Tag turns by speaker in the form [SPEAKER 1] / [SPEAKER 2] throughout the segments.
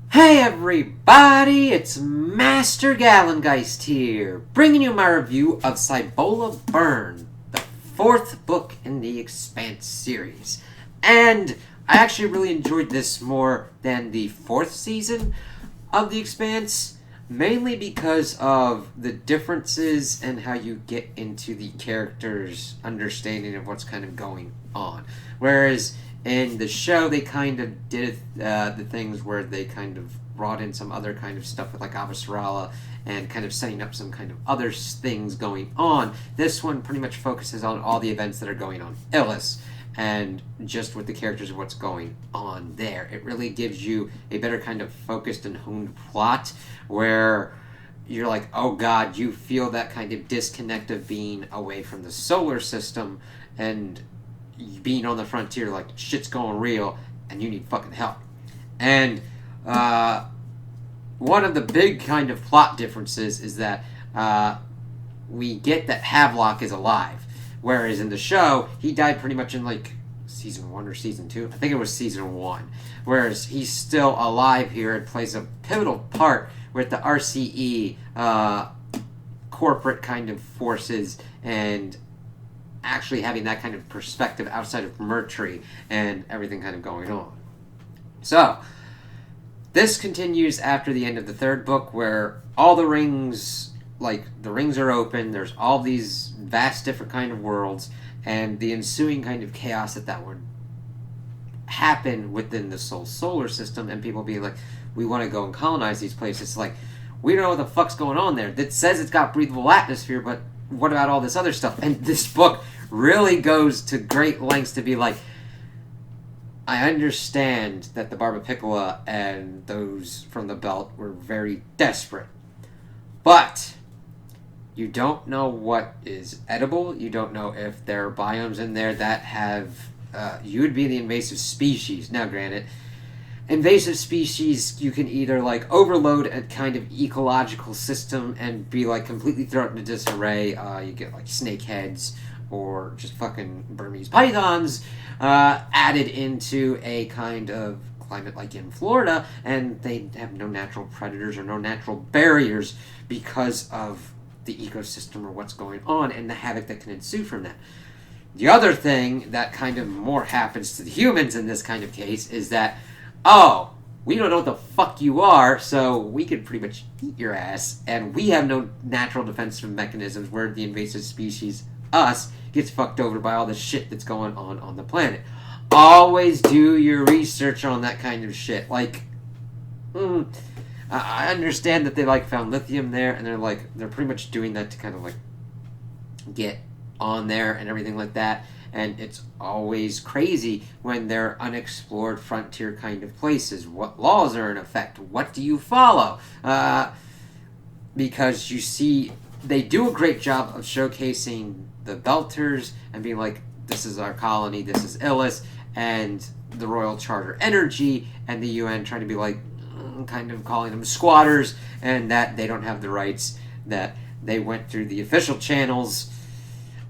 [SPEAKER 1] Hey everybody, it's Master Gallengeist here, bringing you my review of Cibola Burn, the fourth book in the Expanse series. And I actually really enjoyed this more than the fourth season of the Expanse, mainly because of the differences and how you get into the characters' understanding of what's kind of going on. Whereas in the show, they kind of did the things where they kind of brought in some other kind of stuff with like Avasarala and kind of setting up some kind of other things going on. This one pretty much focuses on all the events that are going on Illis and just with the characters of what's going on there. It really gives you a better kind of focused and honed plot where you're like, oh god, you feel that kind of disconnect of being away from the solar system and being on the frontier, like shit's going real and you need fucking help. And one of the big kind of plot differences is that we get that Havelock is alive, whereas in the show he died pretty much in like season 1 or season 2. I think it was season 1. Whereas he's still alive here and plays a pivotal part with the RCE corporate kind of forces and actually having that kind of perspective outside of Mercury and everything kind of going on. So, this continues after the end of the third book where all the rings, like, the rings are open, there's all these vast different kind of worlds, and the ensuing kind of chaos that would happen within the solar system, and people being like, we want to go and colonize these places. It's like, we don't know what the fuck's going on there. It says it's got breathable atmosphere, but what about all this other stuff? And this book really goes to great lengths to be like, I understand that the Barbapicola and those from the Belt were very desperate, but you don't know what is edible. You don't know if there are biomes in there that have you would be the invasive species. Now granted, invasive species, you can either like overload a kind of ecological system and be like completely throw it into disarray. You get like snakeheads or just fucking Burmese pythons added into a kind of climate like in Florida, and they have no natural predators or no natural barriers because of the ecosystem or what's going on and the havoc that can ensue from that. The other thing that kind of more happens to the humans in this kind of case is that, oh, we don't know what the fuck you are, so we could pretty much eat your ass, and we have no natural defensive mechanisms where the invasive species, us, gets fucked over by all the shit that's going on the planet. Always do your research on that kind of shit. Like, I understand that they like found lithium there, and they're pretty much doing that to kind of like get on there and everything like that. And it's always crazy when they're unexplored frontier kind of places. What laws are in effect? What do you follow? Because you see, they do a great job of showcasing the Belters and being like, this is our colony, this is Illis, and the Royal Charter Energy and the UN trying to be like, kind of calling them squatters, and that they don't have the rights, that they went through the official channels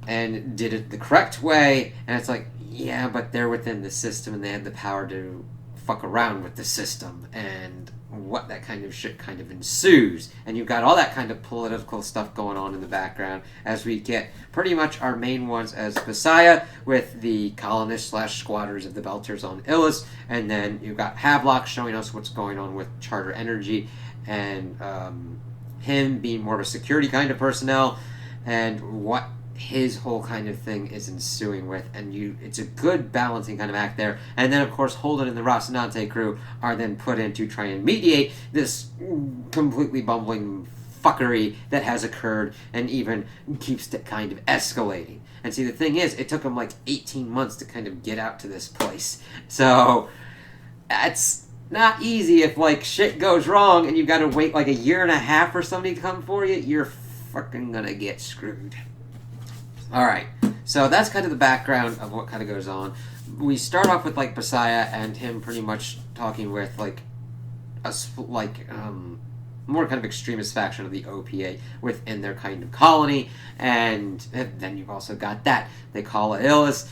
[SPEAKER 1] and did it the correct way, and it's like, yeah, but they're within the system and they have the power to fuck around with the system, and what that kind of shit kind of ensues. And you've got all that kind of political stuff going on in the background as we get pretty much our main ones as Messiah with the colonists slash squatters of the Belters on Illis, and then you've got Havelock showing us what's going on with Charter Energy and him being more of a security kind of personnel and what his whole kind of thing is ensuing with, and it's a good balancing kind of act there. And then of course Holden and the Rocinante crew are then put in to try and mediate this completely bumbling fuckery that has occurred and even keeps it kind of escalating. And see, the thing is, it took them like 18 months to kind of get out to this place, so that's not easy. If like shit goes wrong and you've got to wait like a year and a half for somebody to come for you, you're fucking gonna get screwed. Alright, so that's kind of the background of what kind of goes on. We start off with, like, Messiah and him pretty much talking with, like, more kind of extremist faction of the OPA within their kind of colony, and then you've also got that. They call it Illis,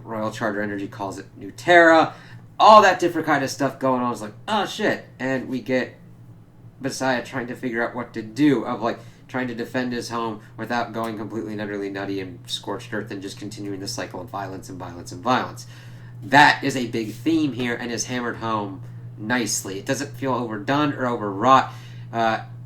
[SPEAKER 1] Royal Charter Energy calls it New Terra, all that different kind of stuff going on. It's like, oh shit. And we get Messiah trying to figure out what to do, of like trying to defend his home without going completely and utterly nutty and scorched earth and just continuing the cycle of violence and violence and violence. That is a big theme here and is hammered home nicely. It doesn't feel overdone or overwrought.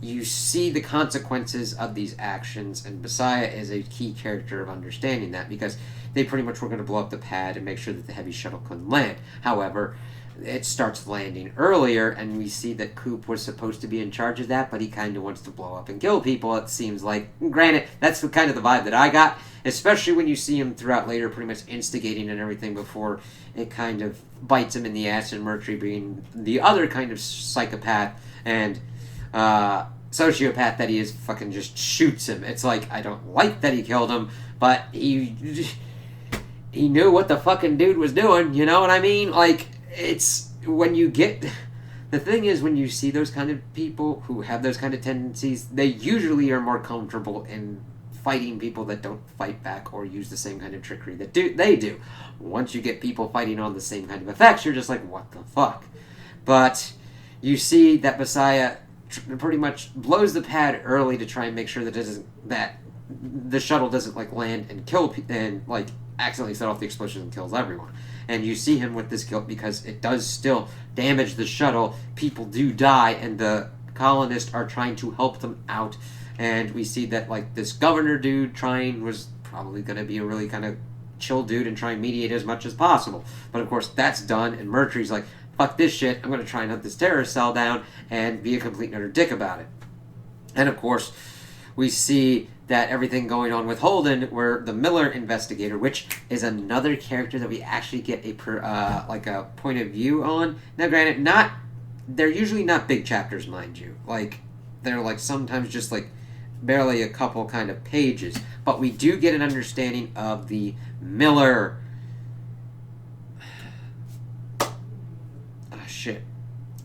[SPEAKER 1] You see the consequences of these actions, and Messiah is a key character of understanding that, because they pretty much were going to blow up the pad and make sure that the heavy shuttle couldn't land. However, it starts landing earlier, and we see that Coop was supposed to be in charge of that, but he kind of wants to blow up and kill people, it seems like. Granted, that's kind of the vibe that I got, especially when you see him throughout later pretty much instigating and everything before it kind of bites him in the ass, and Mercury being the other kind of psychopath and sociopath that he is, fucking just shoots him. It's like, I don't like that he killed him, but he knew what the fucking dude was doing, you know what I mean? Like, it's when you get... The thing is, when you see those kind of people who have those kind of tendencies, they usually are more comfortable in fighting people that don't fight back or use the same kind of trickery that they do. Once you get people fighting on the same kind of effects, you're just like, what the fuck? But you see that Messiah pretty much blows the pad early to try and make sure that the shuttle doesn't like land and kill and like accidentally set off the explosion and kills everyone. And you see him with this guilt because it does still damage the shuttle. People do die, and the colonists are trying to help them out. And we see that like this governor dude was probably going to be a really kind of chill dude and try and mediate as much as possible. But of course that's done, and Mercury's like, fuck this shit, I'm going to try and hunt this terrorist cell down and be a complete and utter dick about it. And of course, we see that everything going on with Holden, where the Miller investigator, which is another character that we actually get a point of view on. Now granted, they're usually not big chapters, mind you. Like, they're like sometimes just like barely a couple kind of pages. But we do get an understanding of the Miller...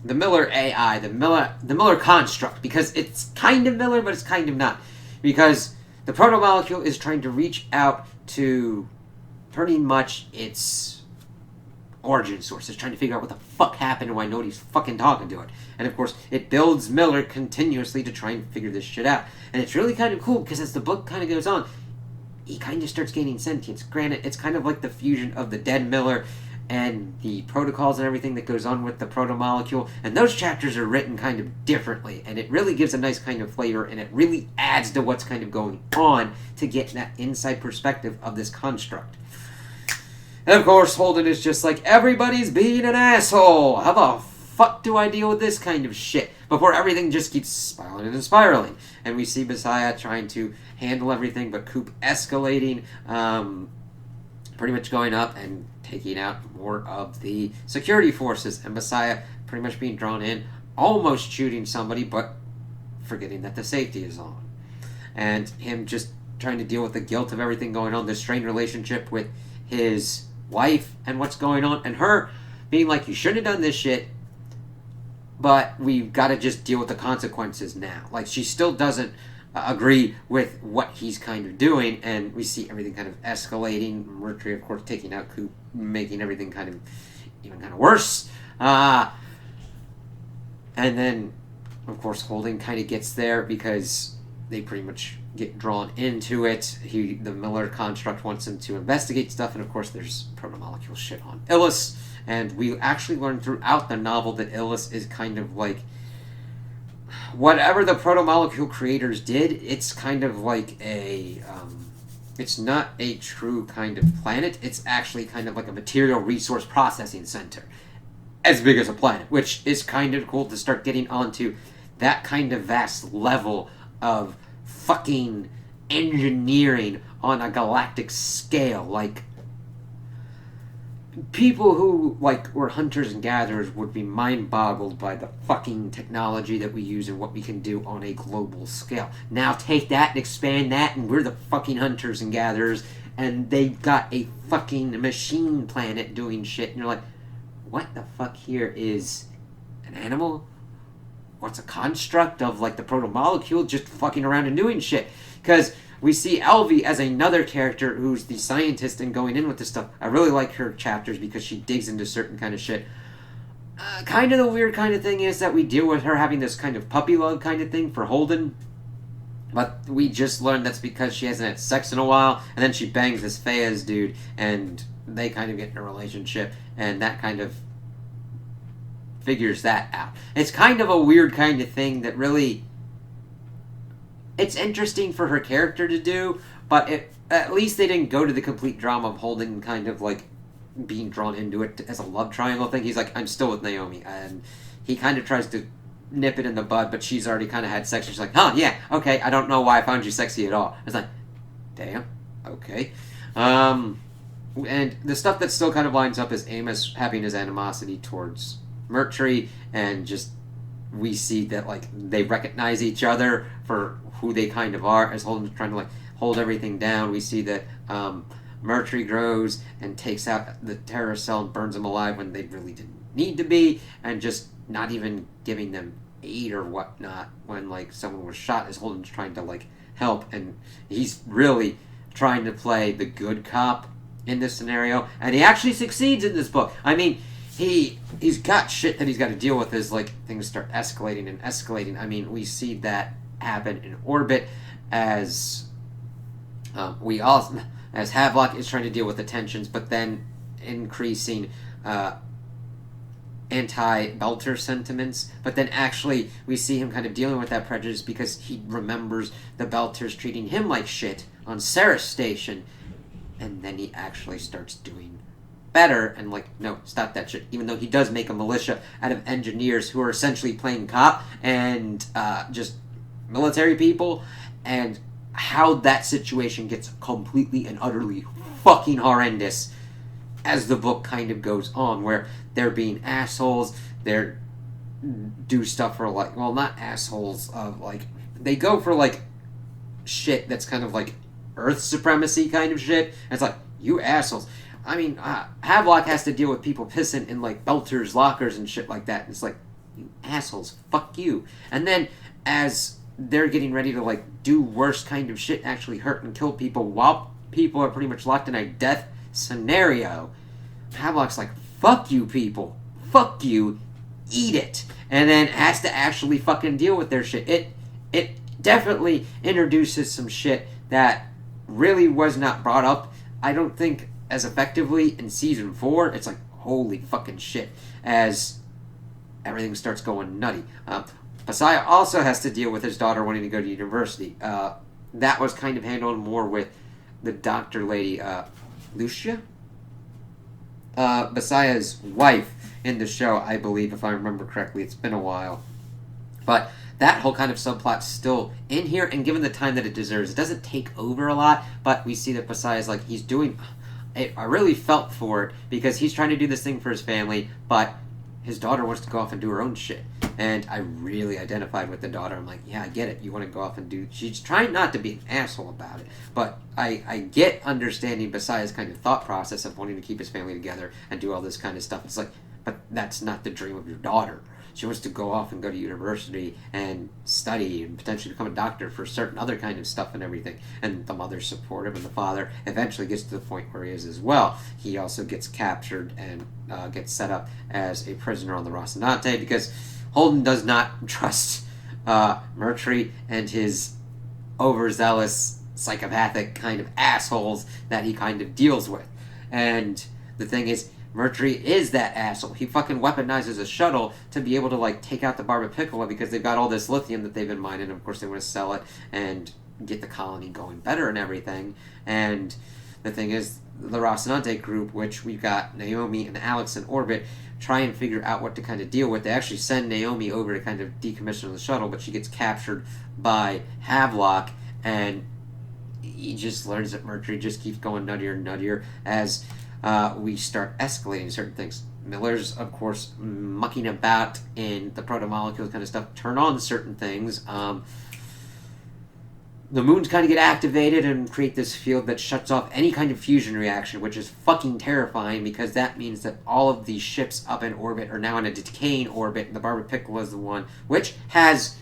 [SPEAKER 1] The Miller AI, the Miller construct, because it's kind of Miller, but it's kind of not. Because the proto-molecule is trying to reach out to pretty much its origin source. It's trying to figure out what the fuck happened and why nobody's fucking talking to it. And of course, it builds Miller continuously to try and figure this shit out. And it's really kind of cool, because as the book kind of goes on, he kind of starts gaining sentience. Granted, it's kind of like the fusion of the dead Miller and the protocols and everything that goes on with the proto-molecule, and those chapters are written kind of differently, and it really gives a nice kind of flavor, and it really adds to what's kind of going on to get that inside perspective of this construct. And of course, Holden is just like, everybody's being an asshole! How the fuck do I deal with this kind of shit? Before everything just keeps spiraling and spiraling. And we see Messiah trying to handle everything, but Coop escalating, pretty much going up and taking out more of the security forces, and Messiah pretty much being drawn in, almost shooting somebody, but forgetting that the safety is on. And him just trying to deal with the guilt of everything going on, the strained relationship with his wife and what's going on, and her being like, you shouldn't have done this shit, but we've got to just deal with the consequences now. Like, she still doesn't agree with what he's kind of doing, and we see everything kind of escalating. Mercury, of course, taking out Coop, making everything kind of even kind of worse. And then, of course, Holden kind of gets there because they pretty much get drawn into it. The Miller construct wants him to investigate stuff, and of course, there's proto-molecule shit on Illis. And we actually learn throughout the novel that Illis is kind of like, whatever the proto-molecule creators did, it's kind of like it's not a true kind of planet. It's actually kind of like a material resource processing center. As big as a planet, which is kind of cool to start getting onto that kind of vast level of fucking engineering on a galactic scale. Like, people who, like, were hunters and gatherers would be mind-boggled by the fucking technology that we use and what we can do on a global scale. Now take that and expand that, and we're the fucking hunters and gatherers, and they've got a fucking machine planet doing shit, and you're like, what the fuck here is an animal? What's a construct of, like, the proto-molecule just fucking around and doing shit? Because we see Elvie as another character who's the scientist and going in with this stuff. I really like her chapters because she digs into certain kind of shit. Kind of the weird kind of thing is that we deal with her having this kind of puppy love kind of thing for Holden. But we just learned that's because she hasn't had sex in a while, and then she bangs this Fayez dude, and they kind of get in a relationship, and that kind of figures that out. It's kind of a weird kind of thing that really... It's interesting for her character to do, but at least they didn't go to the complete drama of Holden kind of, like, being drawn into it as a love triangle thing. He's like, I'm still with Naomi, and he kind of tries to nip it in the bud, but she's already kind of had sex. She's like, yeah, okay, I don't know why I found you sexy at all. It's like, damn, okay. And the stuff that still kind of lines up is Amos having his animosity towards Murtry, and just we see that, like, they recognize each other for who they kind of are, as Holden's trying to, like, hold everything down. We see that Murtry grows and takes out the terrorist cell and burns them alive when they really didn't need to be, and just not even giving them aid or whatnot when, like, someone was shot, as Holden's trying to, like, help, and he's really trying to play the good cop in this scenario, and he actually succeeds in this book. I mean, he's got shit that he's got to deal with as, like, things start escalating and escalating. I mean, we see that happen in Orbit as as Havelock is trying to deal with the tensions, but then increasing anti-Belter sentiments, but then actually we see him kind of dealing with that prejudice because he remembers the Belters treating him like shit on Sarah's station, and then he actually starts doing better and, like, no, stop that shit, even though he does make a militia out of engineers who are essentially playing cop and just military people, and how that situation gets completely and utterly fucking horrendous as the book kind of goes on, where they're being assholes, they're do stuff for, like, well, not assholes, like, they go for, like, shit that's kind of like Earth supremacy kind of shit. And it's like, you assholes. I mean, Havelock has to deal with people pissing in, like, Belters' lockers and shit like that. And it's like, you assholes, fuck you. And then, as they're getting ready to, like, do worse kind of shit, actually hurt and kill people while people are pretty much locked in a death scenario, Havelock's like, fuck you people, fuck you, eat it, and then has to actually fucking deal with their shit. It definitely introduces some shit that really was not brought up, I don't think, as effectively in season 4. It's like, holy fucking shit, as everything starts going nutty. Messiah also has to deal with his daughter wanting to go to university. That was kind of handled more with the doctor lady, Lucia? Messiah's wife in the show, I believe, if I remember correctly. It's been a while. But that whole kind of subplot's still in here, and given the time that it deserves, it doesn't take over a lot, but we see that Messiah's like, he's doing... I really felt for it, because he's trying to do this thing for his family, but his daughter wants to go off and do her own shit. And I really identified with the daughter. I'm like, yeah, I get it. You want to go off and do... She's trying not to be an asshole about it. But I get understanding Messiah's kind of thought process of wanting to keep his family together and do all this kind of stuff. It's like, but that's not the dream of your daughter. She wants to go off and go to university and study and potentially become a doctor for certain other kind of stuff and everything. And the mother's supportive, and the father eventually gets to the point where he is as well. He also gets captured and gets set up as a prisoner on the Rocinante because Holden does not trust Murtry and his overzealous, psychopathic kind of assholes that he kind of deals with. And the thing is, Murtry is that asshole. He fucking weaponizes a shuttle to be able to, like, take out the Barbapicola because they've got all this lithium that they've been mining, and of course they want to sell it and get the colony going better and everything. And the thing is, the Rocinante group, which we've got Naomi and Alex in orbit, try and figure out what to kind of deal with. They actually send Naomi over to kind of decommission the shuttle, but she gets captured by Havelock, and he just learns that Murtry just keeps going nuttier and nuttier as we start escalating certain things. Miller's, of course, mucking about in the proto-molecules kind of stuff, turn on certain things. The moons kind of get activated and create this field that shuts off any kind of fusion reaction, which is fucking terrifying because that means that all of these ships up in orbit are now in a decaying orbit, and the Barbapicola is the one which has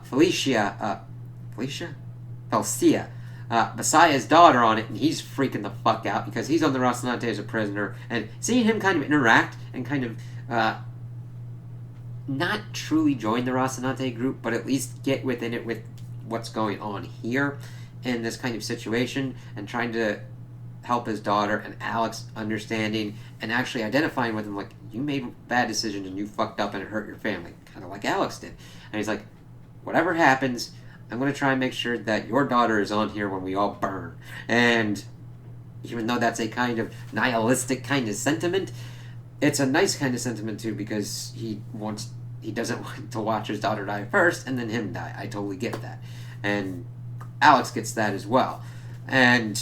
[SPEAKER 1] Felicia, Messiah's daughter on it, and he's freaking the fuck out because he's on the Rocinante as a prisoner, and seeing him kind of interact and kind of not truly join the Rocinante group, but at least get within it with what's going on here in this kind of situation and trying to help his daughter and Alex understanding and actually identifying with him, like, you made bad decisions and you fucked up and it hurt your family, kind of like Alex did. And he's like, whatever happens, I'm going to try and make sure that your daughter is on here when we all burn. And even though that's a kind of nihilistic kind of sentiment, it's a nice kind of sentiment too, because he doesn't want to watch his daughter die first and then him die. I totally get that. And Alex gets that as well. And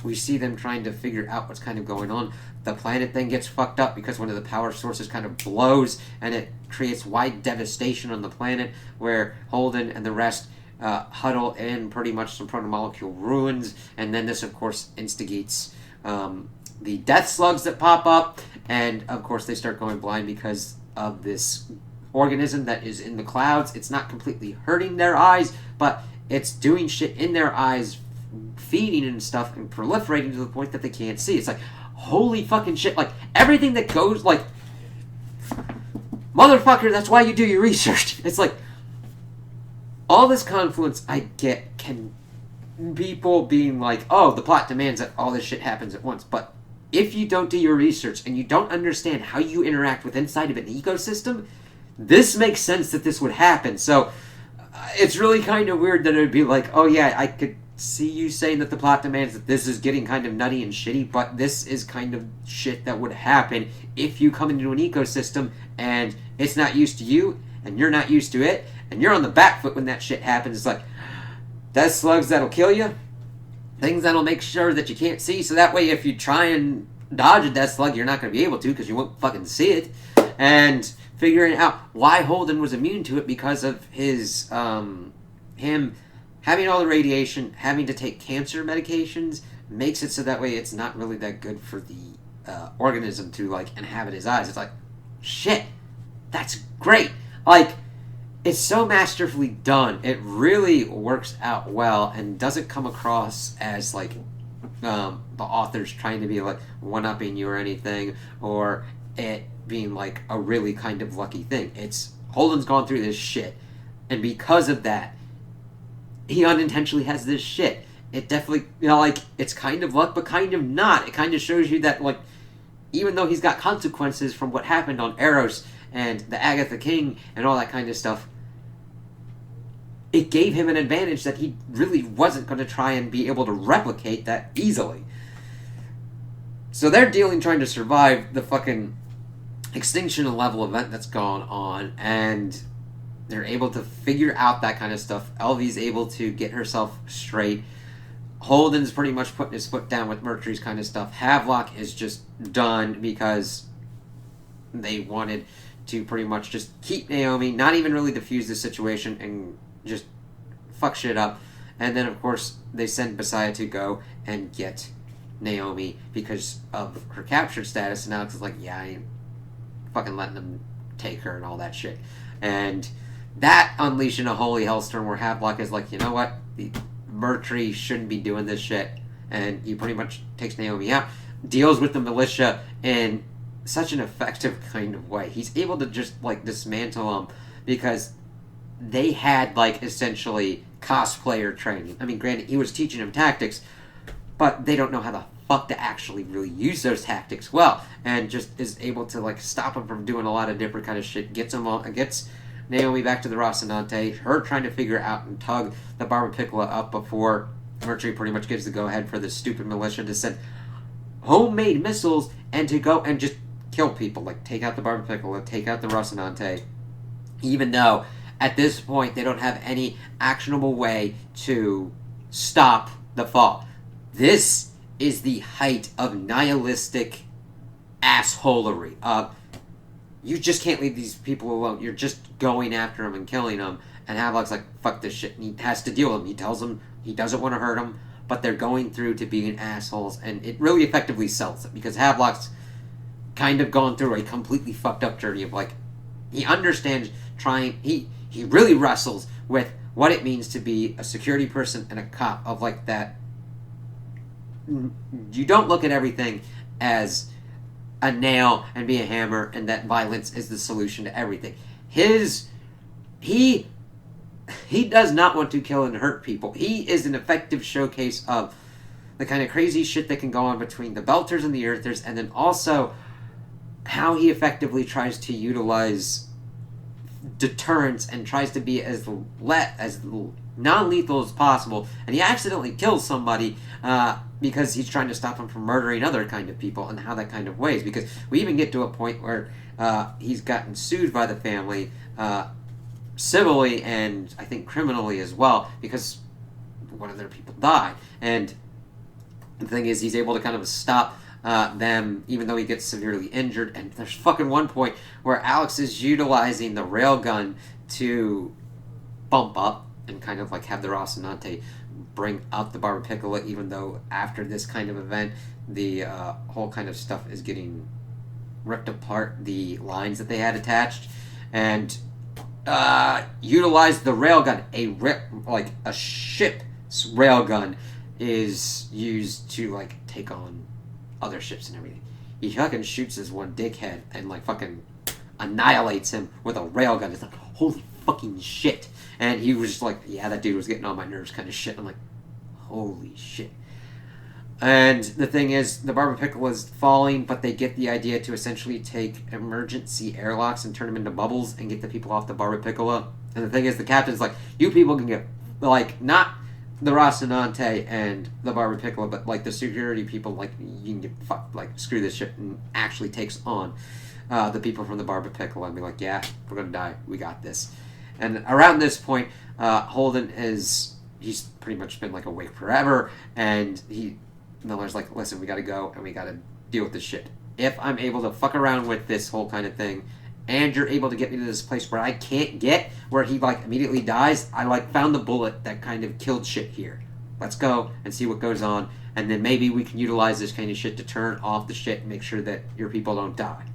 [SPEAKER 1] we see them trying to figure out what's kind of going on. The planet then gets fucked up because one of the power sources kind of blows and it creates wide devastation on the planet, where Holden and the rest huddle in pretty much some protomolecule ruins. And then this, of course, instigates the death slugs that pop up. And, of course, they start going blind because of this organism that is in the clouds. It's not completely hurting their eyes, but it's doing shit in their eyes, feeding and stuff, and proliferating to the point that they can't see. It's like, holy fucking shit. Like, everything that goes, like, motherfucker, that's why you do your research. It's like, all this confluence I get can people being like, oh, the plot demands that all this shit happens at once. But if you don't do your research and you don't understand how you interact with inside of an ecosystem, this makes sense that this would happen. So it's really kind of weird that it would be like, oh yeah, I could see you saying that the plot demands that this is getting kind of nutty and shitty, but this is kind of shit that would happen if you come into an ecosystem and it's not used to you and you're not used to it and you're on the back foot when that shit happens. It's like, death slugs that'll kill you, things that'll make sure that you can't see, so that way if you try and dodge a death slug, you're not going to be able to because you won't fucking see it. And figuring out why Holden was immune to it because of his him having all the radiation, having to take cancer medications, makes it so that way it's not really that good for the organism to, like, inhabit his eyes. It's like, shit, that's great. Like, it's so masterfully done. It really works out well and doesn't come across as, like, the author's trying to be, like, one-upping you or anything, or it being, like, a really kind of lucky thing. It's, Holden's gone through this shit, and because of that, he unintentionally has this shit. It definitely, you know, like, it's kind of luck, but kind of not. It kind of shows you that, like, even though he's got consequences from what happened on Eros and the Agatha King and all that kind of stuff, it gave him an advantage that he really wasn't going to try and be able to replicate that easily. So they're trying to survive the fucking extinction level event that's gone on, and they're able to figure out that kind of stuff. Elvie's able to get herself straight. Holden's pretty much putting his foot down with Mercury's kind of stuff. Havelock is just done because they wanted to pretty much just keep Naomi, not even really defuse the situation, and just fuck shit up. And then, of course, they send Messiah to go and get Naomi because of her captured status. And Alex is like, yeah, I ain't fucking letting them take her and all that shit. And that unleashing a holy hellstorm where Havelock is like, you know what? Mercury shouldn't be doing this shit. And he pretty much takes Naomi out, deals with the militia in such an effective kind of way. He's able to just, like, dismantle them because they had, like, essentially cosplayer training. I mean, granted, he was teaching them tactics, but they don't know how the fuck to actually really use those tactics well, and just is able to, like, stop them from doing a lot of different kind of shit. Gets Naomi back to the Rocinante, her trying to figure out and tug the Barbapicola up before Mercury pretty much gives the go-ahead for this stupid militia to send homemade missiles and to go and just kill people. Like, take out the Barbapicola, take out the Rocinante, even though at this point they don't have any actionable way to stop the fall. This is the height of nihilistic assholery. You just can't leave these people alone. You're just going after them and killing them. And Havelock's like, fuck this shit. And he has to deal with them. He tells them he doesn't want to hurt them, but they're going through to being assholes. And it really effectively sells it because Havelock's kind of gone through a completely fucked up journey of, like, he understands he really wrestles with what it means to be a security person and a cop, of, like, that you don't look at everything as a nail and be a hammer and that violence is the solution to everything. his he does not want to kill and hurt people. He is an effective showcase of the kind of crazy shit that can go on between the Belters and the Earthers, and then also how he effectively tries to utilize deterrence and tries to be as non-lethal as possible. And he accidentally kills somebody because he's trying to stop him from murdering other kind of people, and how that kind of weighs. Because we even get to a point where he's gotten sued by the family civilly and I think criminally as well, because one of their people died. And the thing is, he's able to kind of stop them, even though he gets severely injured. And there's fucking one point where Alex is utilizing the railgun to bump up and kind of like have the Rocinante bring out the Barbapicola, even though after this kind of event, the whole kind of stuff is getting ripped apart, the lines that they had attached, and utilize the railgun. A ship's railgun is used to like take on other ships and everything. He fucking shoots this one dickhead and like fucking annihilates him with a railgun. It's like, holy fucking shit. And he was just like, yeah, that dude was getting on my nerves kind of shit. I'm like, holy shit. And the thing is, the Barbapicola is falling, but they get the idea to essentially take emergency airlocks and turn them into bubbles and get the people off the Barbapicola. And the thing is, the captain's like, you people can get, like, not the Rocinante and the Barbapicola, but like the security people, like, you can get fucked, like, screw this shit, and actually takes on the people from the Barbapicola and be like, yeah, we're gonna die, we got this. And around this point, Holden he's pretty much been like awake forever, and Miller's like, listen, we gotta go and we gotta deal with this shit. If I'm able to fuck around with this whole kind of thing, and you're able to get me to this place where I can't get, where he like immediately dies, I like found the bullet that kind of killed shit here. Let's go and see what goes on, and then maybe we can utilize this kind of shit to turn off the shit and make sure that your people don't die.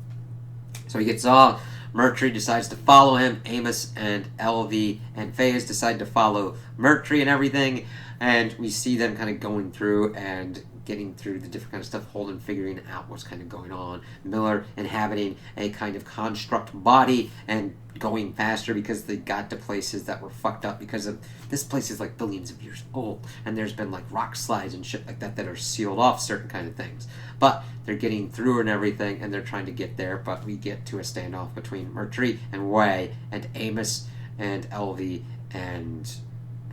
[SPEAKER 1] So he gets off. Mercury decides to follow him. Amos and LV and Fayez decide to follow Mercury and everything. And we see them kind of going through and getting through the different kind of stuff. Holden figuring out what's kind of going on. Miller inhabiting a kind of construct body and going faster because they got to places that were fucked up because of this place is like billions of years old, and there's been like rock slides and shit like that are sealed off certain kind of things. But they're getting through and everything, and they're trying to get there. But we get to a standoff between Mercury and Way and Amos and LV and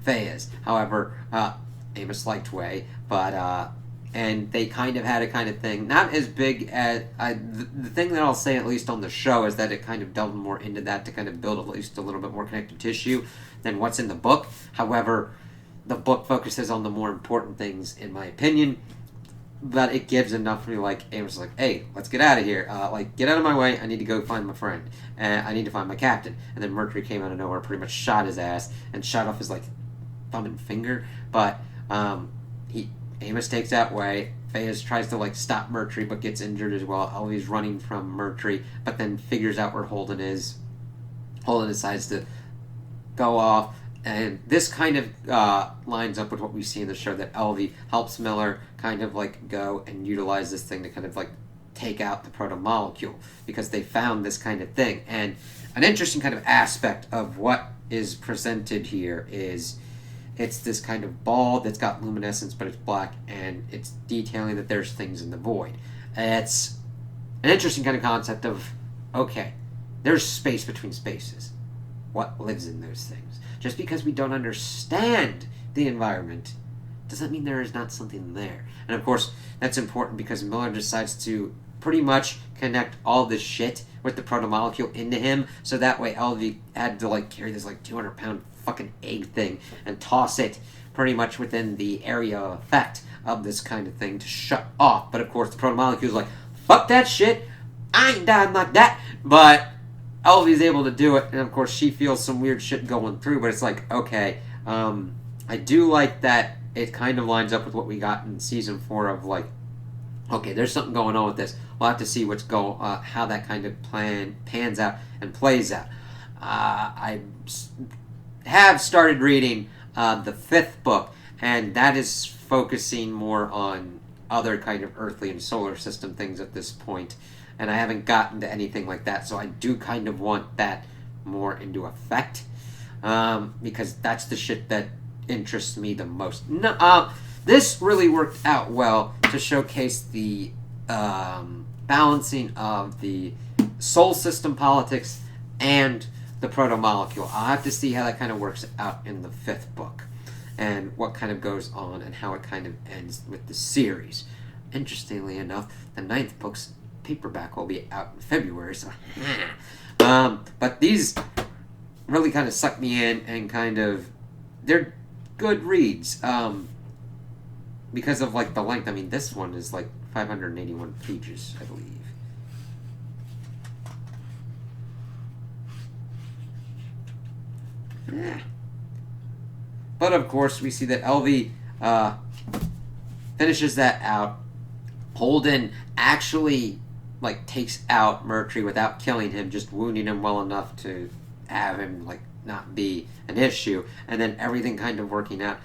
[SPEAKER 1] Fayez. However, Amos liked Way, but and they kind of had a kind of thing, not as big as the thing that I'll say, at least on the show, is that it kind of delved more into that to kind of build at least a little bit more connective tissue than what's in the book. However, the book focuses on the more important things, in my opinion, but it gives enough for me. Like, Amos is like, hey, let's get out of here, like, get out of my way, I need to go find my friend, and I need to find my captain. And then Mercury came out of nowhere, pretty much shot his ass and shot off his like thumb and finger, but Amos takes that Way. Fayez tries to like stop Mercury but gets injured as well. Always running from Mercury, but then figures out where Holden is. Holden decides to go off, and this kind of lines up with what we see in the show, that LV helps Miller kind of like go and utilize this thing to kind of like take out the proto-molecule, because they found this kind of thing. And an interesting kind of aspect of what is presented here is it's this kind of ball that's got luminescence, but it's black, and it's detailing that there's things in the void. It's an interesting kind of concept of, okay, there's space between spaces. What lives in those things? Just because we don't understand the environment doesn't mean there is not something there. And of course, that's important because Miller decides to pretty much connect all this shit with the proto-molecule into him, so that way LV had to like carry this like 200-pound fucking egg thing and toss it pretty much within the area of effect of this kind of thing to shut off. But of course the proto-molecule's like, fuck that shit, I ain't dying like that. But LV's able to do it, and of course she feels some weird shit going through, but it's like, okay, I do like that it kind of lines up with what we got in season 4 of like, okay, there's something going on with this. We'll have to see how that kind of pans out and plays out. I have started reading the 5th book, and that is focusing more on other kind of earthly and solar system things at this point, and I haven't gotten to anything like that, so I do kind of want that more into effect, because that's the shit that interests me the most. No, this really worked out well to showcase the balancing of the Sol system politics and the proto-molecule. I'll have to see how that kind of works out in the 5th book, and what kind of goes on, and how it kind of ends with the series. Interestingly enough, the 9th book's paperback will be out in February, so but these really kind of suck me in, and kind of, they're good reads, because of like the length. I mean, this one is like 581 pages, I believe. Yeah. But of course, we see that Elvie finishes that out. Holden actually like takes out Murtry without killing him, just wounding him well enough to have him like not be an issue, and then everything kind of working out.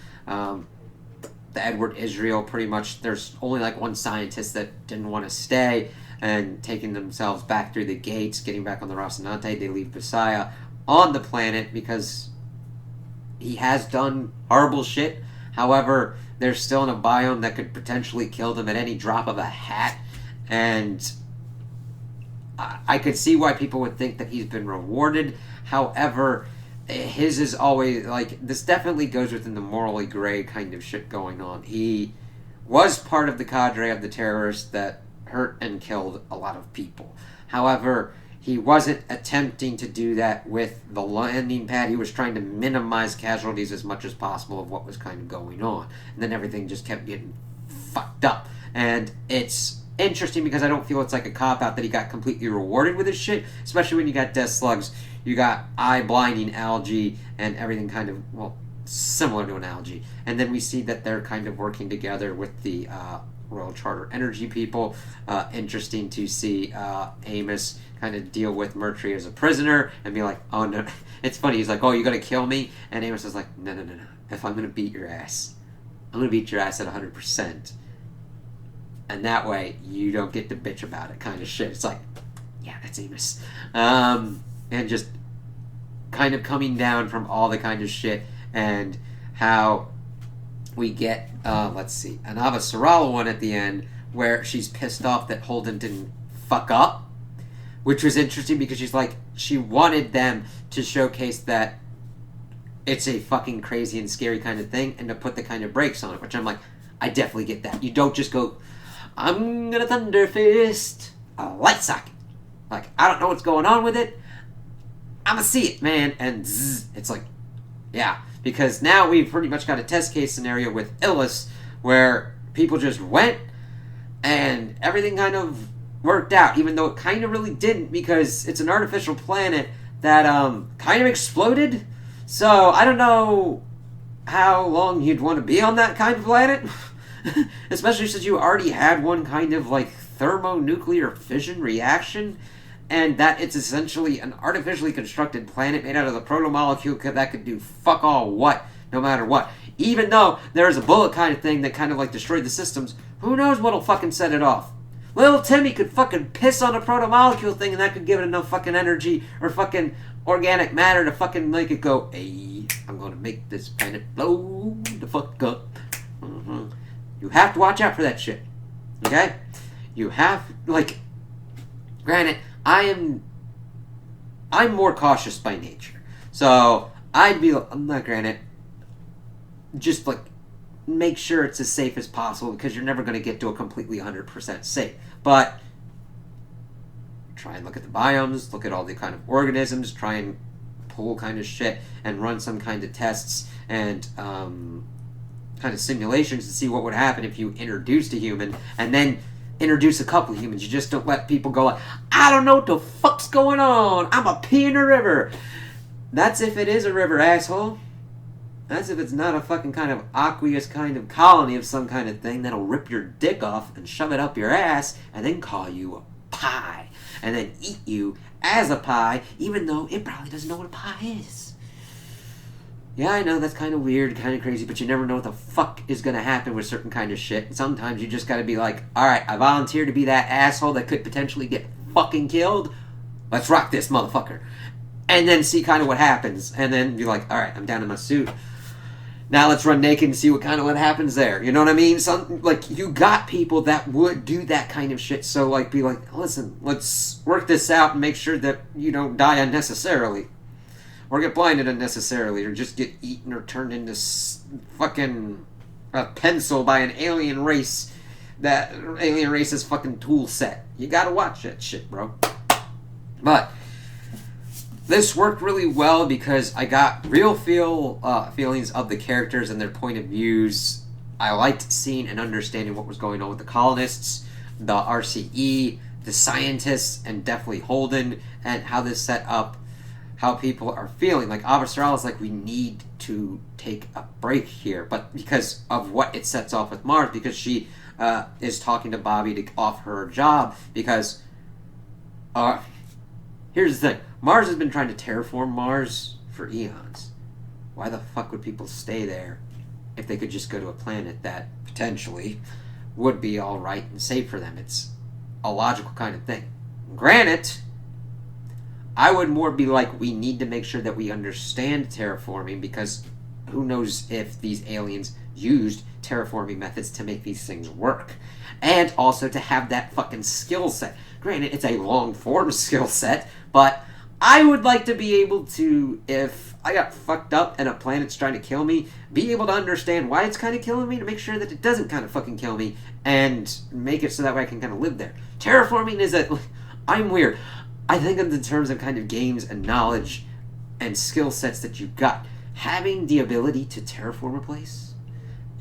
[SPEAKER 1] The Edward Israel, pretty much, there's only like one scientist that didn't want to stay, and taking themselves back through the gates, getting back on the Rocinante. They leave Visaya on the planet because he has done horrible shit. However, they're still in a biome that could potentially kill them at any drop of a hat, and I could see why people would think that he's been rewarded. However, his is always, like, this definitely goes within the morally gray kind of shit going on. He was part of the cadre of the terrorists that hurt and killed a lot of people. However, he wasn't attempting to do that with the landing pad. He was trying to minimize casualties as much as possible of what was kind of going on. And then everything just kept getting fucked up. And it's interesting because I don't feel it's like a cop-out that he got completely rewarded with his shit, especially when you got death slugs, you got eye-blinding algae, and everything kind of, well, similar to an algae. And then we see that they're kind of working together with the Royal Charter Energy people. Interesting to see Amos kind of deal with Murtry as a prisoner and be like, oh no. It's funny, he's like, oh, you gotta kill me? And Amos is like, no. If I'm gonna beat your ass, I'm gonna beat your ass at 100%. And that way, you don't get to bitch about it kind of shit. It's like, yeah, that's Amos. And just kind of coming down from all the kind of shit, and how we get, let's see, an Ava Sarala one at the end where she's pissed off that Holden didn't fuck up, which was interesting because she's like, she wanted them to showcase that it's a fucking crazy and scary kind of thing, and to put the kind of brakes on it, which I'm like, I definitely get that. You don't just go, I'm gonna Thunder Fist a light socket. Like, I don't know what's going on with it, I'm gonna see it, man, and zzz, it's like, yeah. Because now we've pretty much got a test case scenario with Illis where people just went and everything kind of worked out, even though it kind of really didn't, because it's an artificial planet that kind of exploded. So I don't know how long you'd want to be on that kind of planet, especially since you already had one kind of like thermonuclear fission reaction, and that it's essentially an artificially constructed planet made out of the proto-molecule that could do fuck all what, no matter what. Even though there's a bullet kind of thing that kind of like destroyed the systems, who knows what'll fucking set it off. Little Timmy could fucking piss on a proto-molecule thing, and that could give it enough fucking energy or fucking organic matter to fucking make it go, hey, I'm gonna make this planet blow the fuck up. Mm-hmm. You have to watch out for that shit. Okay? You have, like, granted, I'm more cautious by nature. So, I'd be, I'm not granted, just, like, make sure it's as safe as possible, because you're never going to get to a completely 100% safe. But, try and look at the biomes, look at all the kind of organisms, try and pull kind of shit, and run some kind of tests, and, kind of simulations to see what would happen if you introduced a human, and then introduce a couple of humans. You just don't let people go like, I don't know what the fuck's going on, I'm a pee in a river. That's if it is a river, asshole. That's if it's not a fucking kind of aqueous kind of colony of some kind of thing that'll rip your dick off and shove it up your ass and then call you a pie, and then eat you as a pie, even though it probably doesn't know what a pie is. Yeah, I know, that's kind of weird, kind of crazy, but you never know what the fuck is going to happen with certain kind of shit. And sometimes you just got to be like, alright, I volunteer to be that asshole that could potentially get fucking killed. Let's rock this motherfucker. and then see kind of what happens, and then be like, all right, I'm down in my suit. Now let's run naked and see what happens there. You know what I mean? Some, like, you got people that would do that kind of shit. So, like, be like, listen, let's work this out and make sure that you don't die unnecessarily. Or get blinded unnecessarily. Or just get eaten or turned into fucking a pencil by an alien race. That alien race's fucking tool set. You gotta watch that shit, bro. But this worked really well because I got real feelings of the characters and their point of views. I liked seeing and understanding what was going on with the colonists, the RCE, the scientists, and definitely Holden, and how this set up how people are feeling. Like, Avasarala is like, we need to take a break here, but because of what it sets off with Mars, because she is talking to Bobby to offer her a job, because here's the thing. Mars has been trying to terraform Mars for eons. Why the fuck would people stay there if they could just go to a planet that potentially would be alright and safe for them? It's a logical kind of thing. Granted, I would more be like, we need to make sure that we understand terraforming, because who knows if these aliens used terraforming methods to make these things work. And also to have that fucking skill set. Granted, it's a long-form skill set, but I would like to be able to, if I got fucked up and a planet's trying to kill me, be able to understand why it's kind of killing me, to make sure that it doesn't kind of fucking kill me, and make it so that way I can kind of live there. Terraforming is a... I'm weird. I think in the terms of kind of games and knowledge and skill sets that you've got, having the ability to terraform a place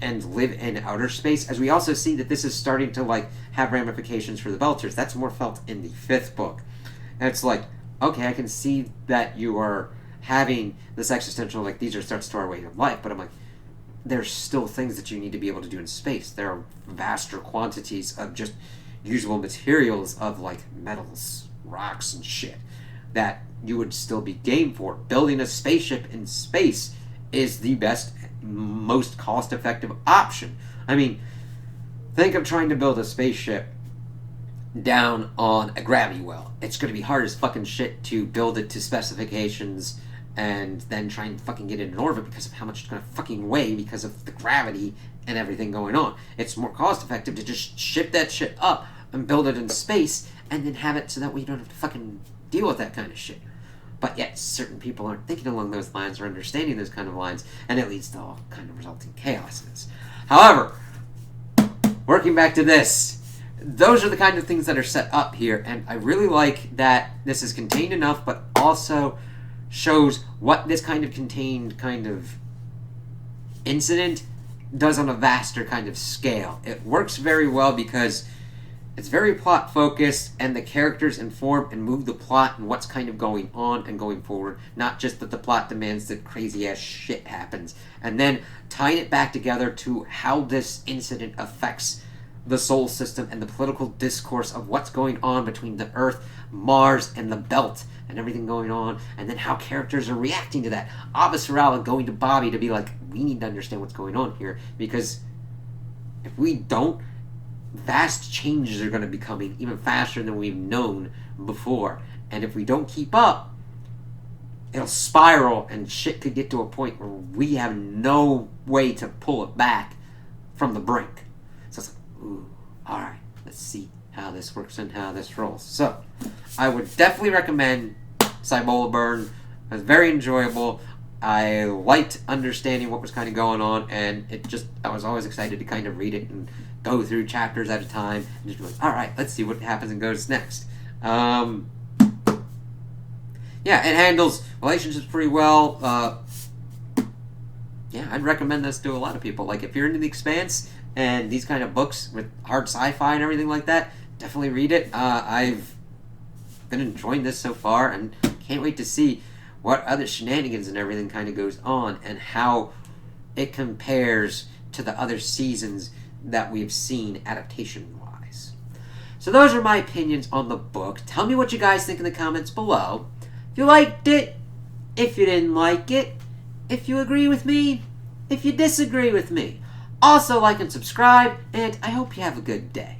[SPEAKER 1] and live in outer space, as we also see that this is starting to, like, have ramifications for the Belters. That's more felt in the 5th book. And it's like, okay, I can see that you are having this existential, like, these are threats to our way of life, but I'm like, there's still things that you need to be able to do in space. There are vaster quantities of just usable materials of, like, metals, rocks, and shit that you would still be game for. Building a spaceship in space is the best, most cost-effective option. I mean, think of trying to build a spaceship down on a gravity well. It's going to be hard as fucking shit to build it to specifications and then try and fucking get it in orbit because of how much it's going to fucking weigh because of the gravity and everything going on. It's more cost effective to just ship that shit up and build it in space and then have it so that way you don't have to fucking deal with that kind of shit. But yet, certain people aren't thinking along those lines or understanding those kind of lines, and it leads to all kind of resulting chaoses. However, working back to this, those are the kind of things that are set up here, and I really like that this is contained enough, but also shows what this kind of contained kind of incident does on a vaster kind of scale. It works very well because it's very plot focused, and the characters inform and move the plot and what's kind of going on and going forward, not just that the plot demands that crazy ass shit happens, and then tying it back together to how this incident affects the Sol system and the political discourse of what's going on between the Earth, Mars, and the Belt, and everything going on, and then how characters are reacting to that. Avasarala going to Bobby to be like, we need to understand what's going on here, because if we don't, vast changes are going to be coming even faster than we've known before, and if we don't keep up, it'll spiral, and shit could get to a point where we have no way to pull it back from the brink. So it's like, ooh, alright, let's see how this works and how this rolls. So, I would definitely recommend Cibola Burn. It was very enjoyable. I liked understanding what was kind of going on, and I was always excited to kind of read it and go through chapters at a time and just be like, alright, let's see what happens and goes next. Yeah, it handles relationships pretty well. Yeah, I'd recommend this to a lot of people. Like, if you're into The Expanse and these kind of books with hard sci-fi and everything like that, definitely read it. I've been enjoying this so far and can't wait to see what other shenanigans and everything kind of goes on and how it compares to the other seasons that we've seen adaptation-wise. So those are my opinions on the book. Tell me what you guys think in the comments below. If you liked it, if you didn't like it, if you agree with me, if you disagree with me. Also, like and subscribe, and I hope you have a good day.